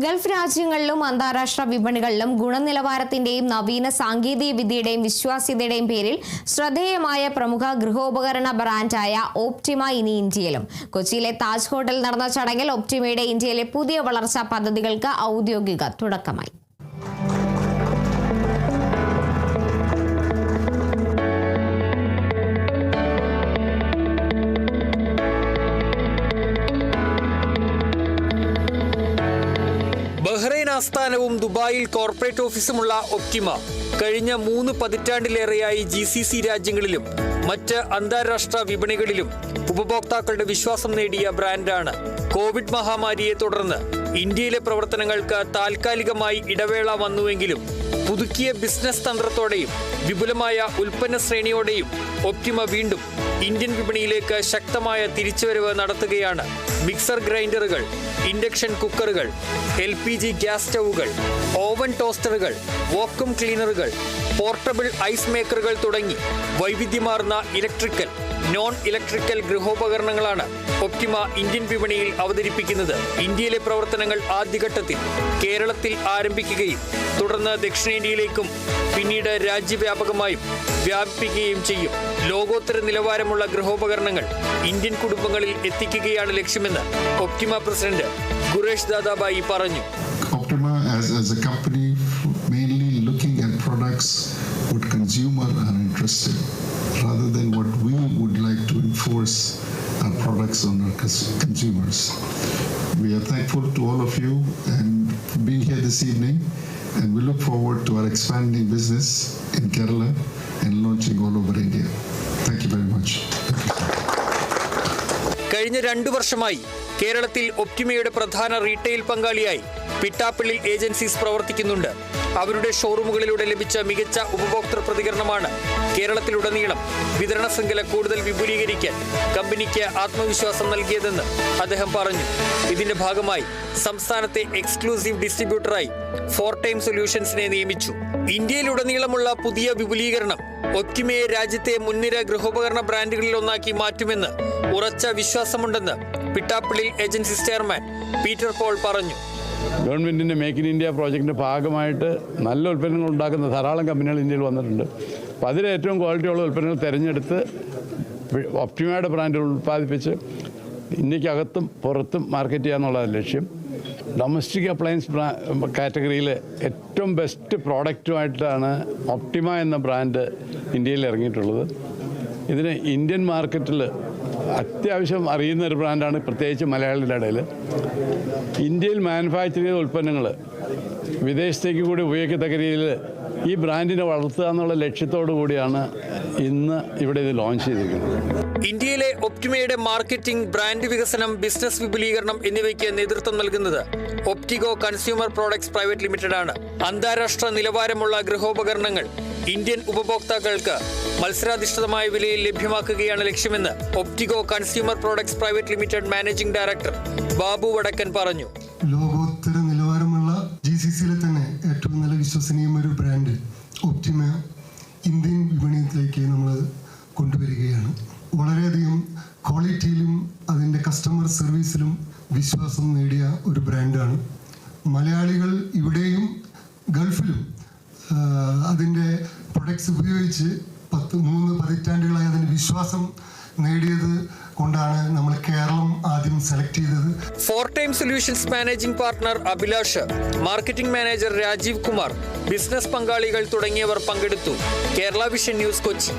Gulf രാജ്യങ്ങളിലും അന്താരാഷ്ട്ര വിപണികളിലും ഗുണനിലവാരത്തിന്റെയും നവീന സാങ്കേതിക വിദ്യയുടെയും വിശ്വാസ്യതയുടെയും പേരിൽ ശ്രദ്ധേയമായ പ്രമുഖ ഗൃഹോപകരണ ബ്രാൻഡായ ഓപ്റ്റിമ ഇനി ഇന്ത്യയിലും. കൊച്ചിയിലെ താജ് ഹോട്ടലിൽ നടന്ന ചടങ്ങിൽ ഓപ്റ്റിമയുടെ ഇന്ത്യയിലെ പുതിയ വളർച്ചാ പദ്ധതികൾക്ക് ഔദ്യോഗിക തുടക്കമായി. ബഹ്റൈൻ ആസ്ഥാനവും ദുബായിൽ കോർപ്പറേറ്റ് ഓഫീസുമുള്ള ഒപ്റ്റിമ കഴിഞ്ഞ 3 പതിറ്റാണ്ടിലേറെയായി GCC രാജ്യങ്ങളിലും മറ്റ് അന്താരാഷ്ട്ര വിപണികളിലും ഉപഭോക്താക്കളുടെ വിശ്വാസം നേടിയ ബ്രാൻഡാണ്. കോവിഡ് മഹാമാരിയെ തുടർന്ന് ഇന്ത്യയിലെ പ്രവർത്തനങ്ങൾക്ക് താൽക്കാലികമായി ഇടവേള വന്നുവെങ്കിലും പുതുക്കിയ ബിസിനസ് തന്ത്രത്തോടെയും വിപുലമായ ഉൽപ്പന്ന ശ്രേണിയോടെയും ഒപ്റ്റിമ വീണ്ടും ഇന്ത്യൻ വിപണിയിലേക്ക് ശക്തമായ തിരിച്ചുവരവ് നടത്തുകയാണ്. മിക്സർ ഗ്രൈൻഡറുകൾ, ഇൻഡക്ഷൻ കുക്കറുകൾ, LPG ഗ്യാസ് സ്റ്റൗകൾ, ഓവൻ ടോസ്റ്ററുകൾ, വാക്വം ക്ലീനറുകൾ, പോർട്ടബിൾ ഐസ് മേക്കറുകൾ തുടങ്ങി വൈവിധ്യമാർന്ന ഇലക്ട്രിക്കൽ, നോൺ ഇലക്ട്രിക്കൽ ഗൃഹോപകരണങ്ങളാണ് ഒപ്റ്റിമ ഇന്ത്യൻ വിപണിയിൽ അവതരിപ്പിക്കുന്നത്. ഇന്ത്യയിലെ പ്രവർത്തനങ്ങൾ ആദ്യഘട്ടത്തിൽ കേരളത്തിൽ ആരംഭിക്കുകയും തുടർന്ന് ദക്ഷിണേന്ത്യയിലേക്കും പിന്നീട് രാജ്യവ്യാപകമായും വ്യാപിപ്പിക്കുകയും ചെയ്യും. ലോകോത്തര നിലവാരമുള്ള ഗൃഹോപകരണങ്ങൾ ഇന്ത്യൻ കുടുംബങ്ങളിൽ എത്തിക്കുകയാണ് ലക്ഷ്യമെന്ന് ഒപ്റ്റിമ പ്രസിഡന്റ് ഗുരേഷ് ദാദാബായി പറഞ്ഞു. Optima as a company mainly looking at products what consumer are interested rather than what we would like to enforce our products on our consumers. We are thankful to all of you and being here this evening, and we look forward to our expanding business in Kerala and launching all over India. Thank you very much. കഴിഞ്ഞ 2 വർഷമായി കേരളത്തിൽ ഒപ്റ്റിമയുടെ പ്രധാന retail പങ്കാളിയായി Pittappilly agencies പ്രവർത്തിക്കുന്നുണ്ട്. അവരുടെ ഷോറൂമുകളിലൂടെ ലഭിച്ച മികച്ച ഉപഭോക്തൃ പ്രതികരണമാണ് കേരളത്തിലുടനീളം വിതരണ ശൃംഖല കൂടുതൽ വിപുലീകരിക്കാൻ കമ്പനിക്ക് ആത്മവിശ്വാസം നൽകിയതെന്ന് അദ്ദേഹം പറഞ്ഞു. ഇതിന്റെ ഭാഗമായി സംസ്ഥാനത്തെ എക്സ്ക്ലൂസീവ് ഡിസ്ട്രിബ്യൂട്ടറായി 4 ടൈം സൊല്യൂഷൻസിനെ നിയമിച്ചു. ഇന്ത്യയിലുടനീളമുള്ള പുതിയ വിപുലീകരണം ഒപ്റ്റിമയെ രാജ്യത്തെ മുൻനിര ഗൃഹോപകരണ ബ്രാൻഡുകളിൽ ഒന്നാക്കി മാറ്റുമെന്ന് ഉറച്ച വിശ്വാസമുണ്ടെന്ന് Pittappillil agencies chairman Peter Paul പറഞ്ഞു. ഗവൺമെൻറ്റിൻ്റെ മേക്ക് ഇൻ ഇന്ത്യ പ്രോജക്റ്റിൻ്റെ ഭാഗമായിട്ട് നല്ല ഉൽപ്പന്നങ്ങൾ ഉണ്ടാക്കുന്ന ധാരാളം കമ്പനികൾ ഇന്ത്യയിൽ വന്നിട്ടുണ്ട്. അപ്പോൾ അതിൽ ഏറ്റവും ക്വാളിറ്റിയുള്ള ഉൽപ്പന്നങ്ങൾ തിരഞ്ഞെടുത്ത് ഒപ്റ്റിമയുടെ ബ്രാൻഡുകൾ ഉൽപ്പാദിപ്പിച്ച് ഇന്ത്യക്കകത്തും പുറത്തും മാർക്കറ്റ് ചെയ്യുക എന്നുള്ളതാണ് ലക്ഷ്യം. ഡൊമസ്റ്റിക് അപ്ലയൻസ് കാറ്റഗറിയിൽ ഏറ്റവും ബെസ്റ്റ് പ്രോഡക്റ്റുമായിട്ടാണ് ഒപ്റ്റിമ എന്ന ബ്രാൻഡ് ഇന്ത്യയിൽ ഇറങ്ങിയിട്ടുള്ളത്. ഇതിന് ഇന്ത്യൻ മാർക്കറ്റിൽ അത്യാവശ്യം അറിയുന്ന ഒരു ബ്രാൻഡാണ്, പ്രത്യേകിച്ച് മലയാളികളുടെ ഇടയിൽ. ഇന്ത്യയിൽ മാനുഫാക്ചർ ചെയ്ത ഉൽപ്പന്നങ്ങൾ വിദേശത്തേക്ക് കൂടി ഉപയോഗിക്കത്തക്ക രീതിയിൽ ഈ ബ്രാൻഡിനെ വളർത്തുക എന്നുള്ള ലക്ഷ്യത്തോടു കൂടിയാണ് ഇന്ന് ഇവിടെ ഇത് ലോഞ്ച് ചെയ്തിരിക്കുന്നത്. ഇന്ത്യയിലെ ഒപ്റ്റിമയുടെ മാർക്കറ്റിംഗ്, ബ്രാൻഡ് വികസനം, ബിസിനസ് വിപുലീകരണം എന്നിവയ്ക്ക് നേതൃത്വം നൽകുന്നത് ഒപ്റ്റിഗോ കൺസ്യൂമർ പ്രോഡക്ട്സ് പ്രൈവറ്റ് ലിമിറ്റഡ് ആണ്. അന്താരാഷ്ട്ര നിലവാരമുള്ള ഗൃഹോപകരണങ്ങൾ ഇന്ത്യൻ ഉപഭോക്താക്കൾക്ക് മത്സരാധിഷ്ഠിതമായ വിലയിൽ ലഭ്യമാക്കുകയാണ് ലക്ഷ്യമെന്ന് Optigo consumer products private limited managing director Babu Vadakkan പറഞ്ഞു. ലോകോത്തര നിലവാരമുള്ള GCCയിലെ തന്നെ ഏറ്റവും നല്ല വിശ്വസനീയമായ ഒരു ബ്രാൻഡ് ഒപ്റ്റിമ ഇന്ത്യൻ വിപണിയിലേക്ക് നമ്മൾ കൊണ്ടുവരികയാണ്. വളരെയധികം ക്വാളിറ്റിയിലും അതിൻ്റെ കസ്റ്റമർ സർവീസിലും വിശ്വാസം നേടിയ ഒരു ബ്രാൻഡാണ്. മലയാളികൾ ഇവിടെയും ഗൾഫിലും അതിൻ്റെ പ്രൊഡക്ട്സ് ഉപയോഗിച്ച് 3 പതിറ്റാണ്ടുകളായി അതിൻ്റെ വിശ്വാസം നേടിയത് കൊണ്ടാണ് നമ്മൾ കേരളം ആദ്യം സെലക്ട് ചെയ്തത്. 4 time solutions managing partner Abhilash, marketing manager Rajeev Kumar, business പങ്കാളികൾ തുടങ്ങിയവർ പങ്കെടുത്തു. Kerala vision news, Kochi.